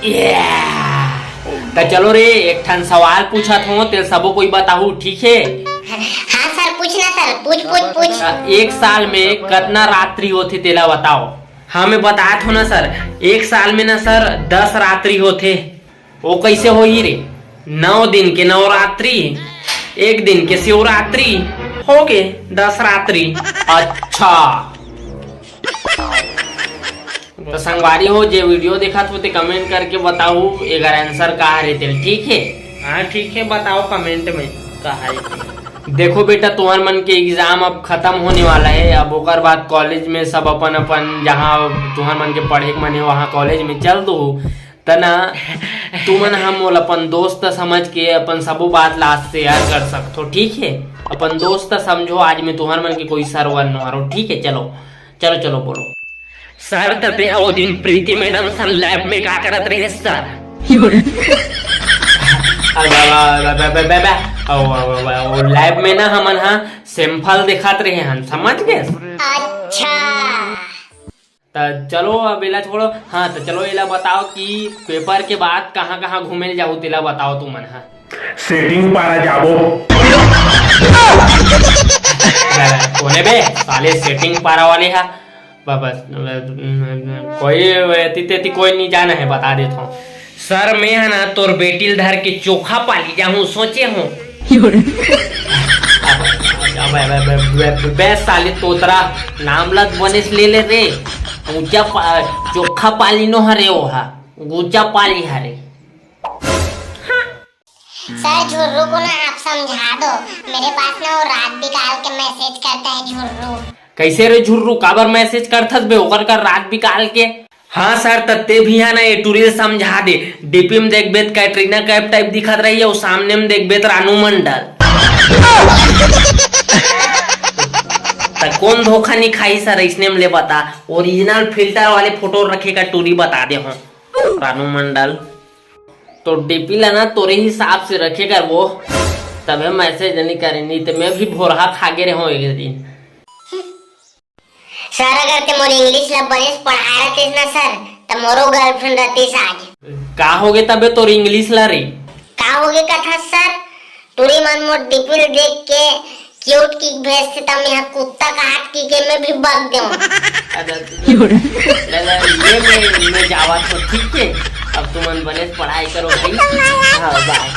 तो चलो रे एक ठन सवाल पूछत हो तेरे सबो कोई बताऊ ठीक है। हाँ सर पूछना सर पूछ। एक साल में कितना रात्रि होते तेला बताओ। हाँ मैं बतात हो ना सर, एक साल में ना सर 10 रात्रि होते। वो कैसे हो ही रे? 9 दिन के नवरात्रि, एक दिन के शिवरात्रि, हो गए 10 रात्रि। अच्छा तो संगवारी हो जे वीडियो देखा तो ते कमेंट करके बताओ एगर आंसर का रहते ठीक है। हाँ ठीक है बताओ कमेंट में का है। देखो बेटा तुम्हार मन के एग्जाम अब खत्म होने वाला है। अब ओकर बाद कॉलेज में सब अपन अपन जहाँ तुम्हार मन के पढ़े के मन है वहाँ कॉलेज में चल दो तना तुमन हम अपन दोस्त समझ के अपन सबो बात लास्ट शेयर कर सकते हो ठीक है। अपन दोस्त समझो आज में तुम्हार मन के कोई सरवर न मारो ठीक है। चलो चलो चलो बोलो सर। तते वो दिन प्रीति मैडम सर लैब में क्या करत रहे सर? लैब में ना हमन हाँ सैंपल दिखात रहे हन समझ गए। अच्छा तो चलो अब इला छोड़ो। हाँ तो चलो इला बताओ कि पेपर के बाद कहाँ कहाँ घूमे जाओ तेला बताओ तुमन। हाँ सेटिंग पारा जाबो कोने बे साले सेटिंग पारा वाले हा बस कोई कोई नहीं जाना है बता देता हूँ सर। मैं है ना तोर बेटिल धर के चोखा पाली जाऊँ सोचे हूँ। बे साले तोतरा नाम लग बनेस ले ले रे। ऊंचा चोखा पाली नो हरे वो हा ऊंचा पाली हरे। सर झुर्रू को ना आप समझा दो, मेरे पास ना वो रात बिकाल के मैसेज करता है झुर्रू। कैसे रे झुर्रू काबर मैसेज करथस बे ओकर का रात बिकाल के? हाँ सर तत्ते भी है ना ये टूरिल समझा दे। डीपी में देखबे कैटरीना कैफ टाइप दिखत रही है और सामने में देखबे रानू मंडल। कौन धोखा नहीं खाई सर इसने ले बता। ओरिजिनल फिल्टर वाले फोटो रखे का टूरी बता दे हो रानू मंडल। तो डीपी ला ना तोरे हिसाब से रखेगा वो तबे मैसेज नहीं करे नहीं तो मैं भी भोरहा खा गे रहो एक दिन। सर अगर ते मोर इंग्लिश ला बनेस पढ़ा रहे ना सर तो मोरो गर्लफ्रेंड रहती आज। का होगे तबे तोर इंग्लिश ला रे? का होगे कथा सर टूरी मन मोर डीपी देख के क्यूट किक भेजते तब यहाँ कुत्ता काट के मैं भी भाग दूं। ये मैं जावा तो ठीक है। अब तुम बने पढ़ाई करो भाई। हाँ बाय।